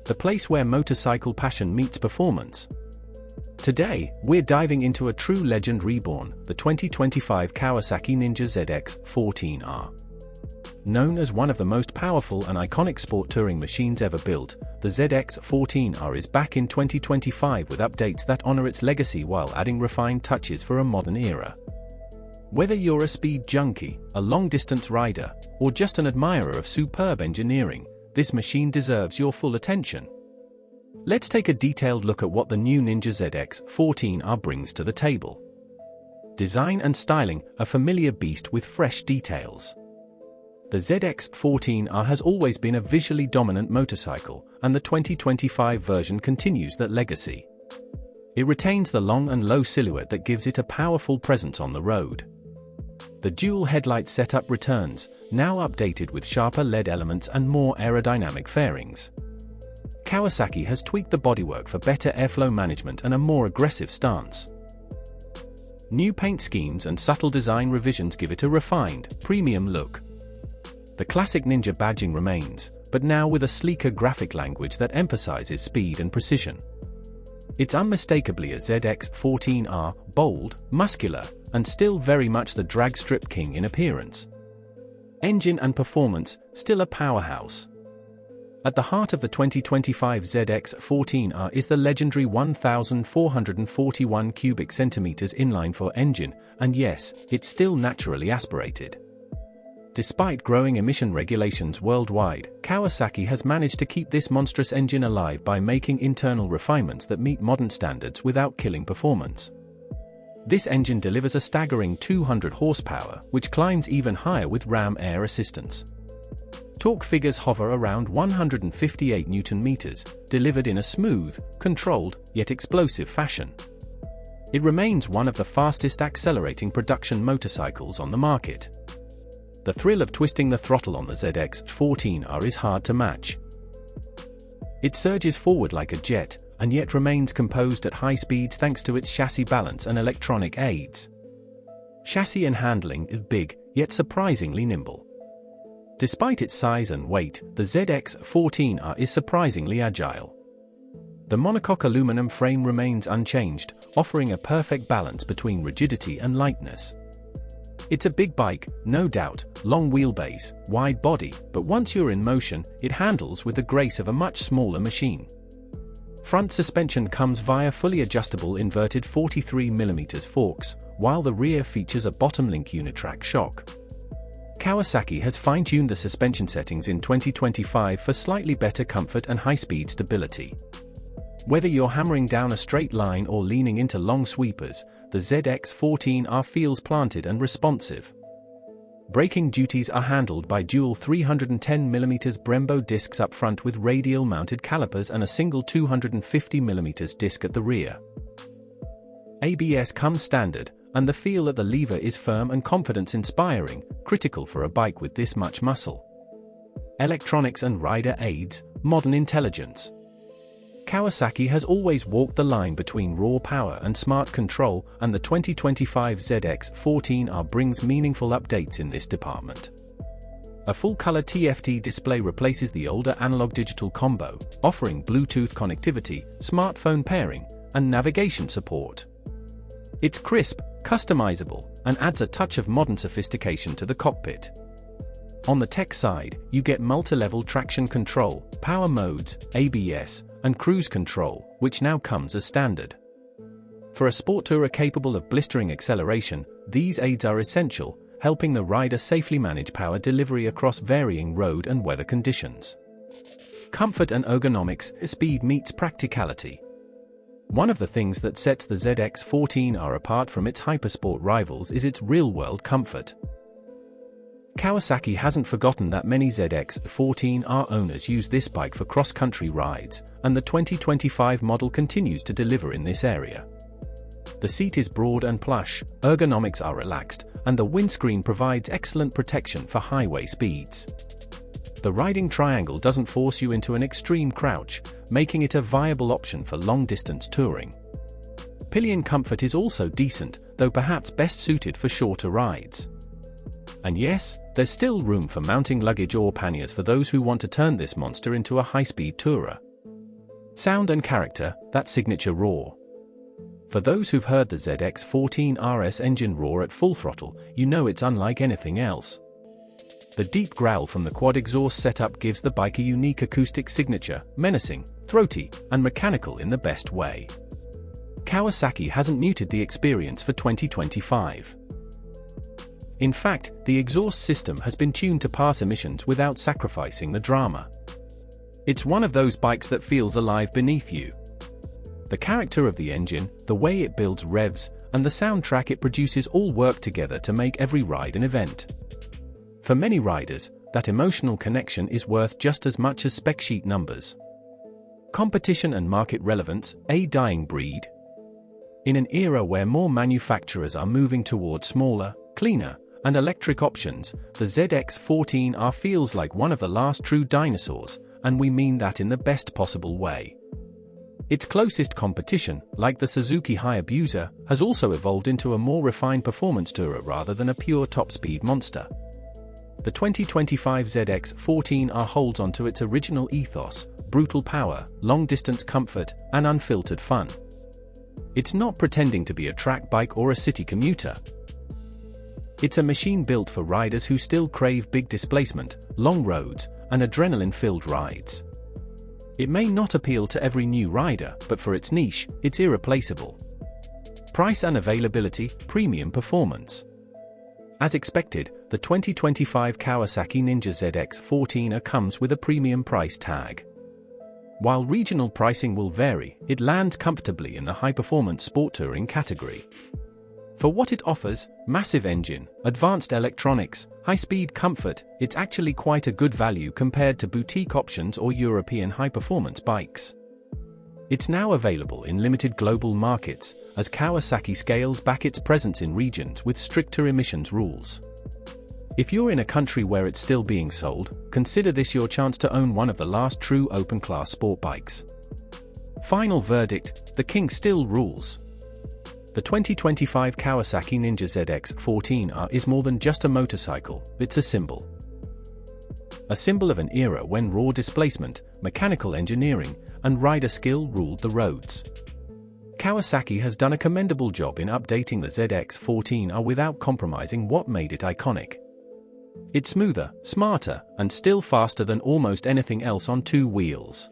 the place where motorcycle passion meets performance. Today, we're diving into a true legend reborn, the 2025 Kawasaki Ninja ZX-14R. Known as one of the most powerful and iconic sport touring machines ever built, the ZX-14R is back in 2025 with updates that honor its legacy while adding refined touches for a modern era. Whether you're a speed junkie, a long-distance rider, or just an admirer of superb engineering, this machine deserves your full attention. Let's take a detailed look at what the new Ninja ZX-14R brings to the table. Design and styling, a familiar beast with fresh details. The ZX-14R has always been a visually dominant motorcycle, and the 2025 version continues that legacy. It retains the long and low silhouette that gives it a powerful presence on the road. The dual headlight setup returns, now updated with sharper LED elements and more aerodynamic fairings. Kawasaki has tweaked the bodywork for better airflow management and a more aggressive stance. New paint schemes and subtle design revisions give it a refined, premium look. The classic Ninja badging remains, but now with a sleeker graphic language that emphasizes speed and precision. It's unmistakably a ZX-14R, bold, muscular, and still very much the drag strip king in appearance. Engine and performance, still a powerhouse. At the heart of the 2025 ZX-14R is the legendary 1,441 cubic centimeters inline-4 engine, and yes, it's still naturally aspirated. Despite growing emission regulations worldwide, Kawasaki has managed to keep this monstrous engine alive by making internal refinements that meet modern standards without killing performance. This engine delivers a staggering 200 horsepower, which climbs even higher with ram air assistance. Torque figures hover around 158 Nm, delivered in a smooth, controlled, yet explosive fashion. It remains one of the fastest accelerating production motorcycles on the market. The thrill of twisting the throttle on the ZX-14R is hard to match. It surges forward like a jet, and yet remains composed at high speeds thanks to its chassis balance and electronic aids. Chassis and handling is big, yet surprisingly nimble. Despite its size and weight, the ZX-14R is surprisingly agile. The monocoque aluminum frame remains unchanged, offering a perfect balance between rigidity and lightness. It's a big bike, no doubt, long wheelbase, wide body, but once you're in motion, it handles with the grace of a much smaller machine. Front suspension comes via fully adjustable inverted 43mm forks, while the rear features a bottom-link unitrack shock. Kawasaki has fine-tuned the suspension settings in 2025 for slightly better comfort and high-speed stability. Whether you're hammering down a straight line or leaning into long sweepers, the ZX-14R feels planted and responsive. Braking duties are handled by dual 310mm Brembo discs up front with radial-mounted calipers and a single 250mm disc at the rear. ABS comes standard, and the feel at the lever is firm and confidence-inspiring, critical for a bike with this much muscle. Electronics and rider aids, modern intelligence. Kawasaki has always walked the line between raw power and smart control, and the 2025 ZX-14R brings meaningful updates in this department. A full-color TFT display replaces the older analog-digital combo, offering Bluetooth connectivity, smartphone pairing, and navigation support. It's crisp, customizable, and adds a touch of modern sophistication to the cockpit. On the tech side, you get multi-level traction control, power modes, ABS, and cruise control, which now comes as standard. For a sport tourer capable of blistering acceleration, these aids are essential, helping the rider safely manage power delivery across varying road and weather conditions. Comfort and ergonomics, speed meets practicality. One of the things that sets the ZX-14R apart from its hypersport rivals is its real-world comfort. Kawasaki hasn't forgotten that many ZX-14R owners use this bike for cross-country rides, and the 2025 model continues to deliver in this area. The seat is broad and plush, ergonomics are relaxed, and the windscreen provides excellent protection for highway speeds. The riding triangle doesn't force you into an extreme crouch, making it a viable option for long-distance touring. Pillion comfort is also decent, though perhaps best suited for shorter rides. And yes, there's still room for mounting luggage or panniers for those who want to turn this monster into a high-speed tourer. Sound and character, that signature roar. For those who've heard the ZX-14R's engine roar at full throttle, you know it's unlike anything else. The deep growl from the quad exhaust setup gives the bike a unique acoustic signature, menacing, throaty, and mechanical in the best way. Kawasaki hasn't muted the experience for 2025. In fact, the exhaust system has been tuned to pass emissions without sacrificing the drama. It's one of those bikes that feels alive beneath you. The character of the engine, the way it builds revs, and the soundtrack it produces all work together to make every ride an event. For many riders, that emotional connection is worth just as much as spec sheet numbers. Competition and market relevance, a dying breed. In an era where more manufacturers are moving toward smaller, cleaner, and electric options, the ZX-14R feels like one of the last true dinosaurs, and we mean that in the best possible way. Its closest competition, like the Suzuki Hayabusa, has also evolved into a more refined performance tourer rather than a pure top-speed monster. The 2025 ZX-14R holds onto its original ethos: brutal power, long-distance comfort, and unfiltered fun. It's not pretending to be a track bike or a city commuter. It's a machine built for riders who still crave big displacement, long roads, and adrenaline-filled rides. It may not appeal to every new rider, but for its niche, it's irreplaceable. Price and availability, premium performance. As expected, the 2025 Kawasaki Ninja ZX-14R comes with a premium price tag. While regional pricing will vary, it lands comfortably in the high-performance sport touring category. For what it offers, massive engine, advanced electronics, high-speed comfort, it's actually quite a good value compared to boutique options or European high-performance bikes. It's now available in limited global markets, as Kawasaki scales back its presence in regions with stricter emissions rules. If you're in a country where it's still being sold, consider this your chance to own one of the last true open-class sport bikes. Final verdict: the king still rules. The 2025 Kawasaki Ninja ZX-14R is more than just a motorcycle, it's a symbol. A symbol of an era when raw displacement, mechanical engineering, and rider skill ruled the roads. Kawasaki has done a commendable job in updating the ZX-14R without compromising what made it iconic. It's smoother, smarter, and still faster than almost anything else on two wheels.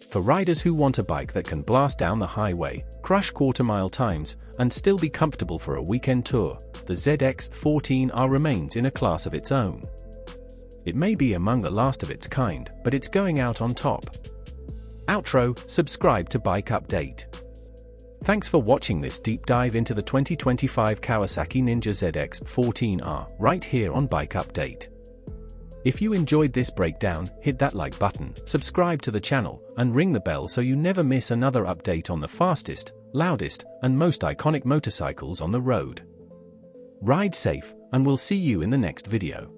For riders who want a bike that can blast down the highway, crush quarter-mile times, and still be comfortable for a weekend tour, the ZX-14R remains in a class of its own. It may be among the last of its kind, but it's going out on top. Outro: subscribe to Bike Update. Thanks for watching this deep dive into the 2025 Kawasaki Ninja ZX-14R, right here on Bike Update. If you enjoyed this breakdown, hit that like button, subscribe to the channel, and ring the bell so you never miss another update on the fastest, loudest, and most iconic motorcycles on the road. Ride safe, and we'll see you in the next video.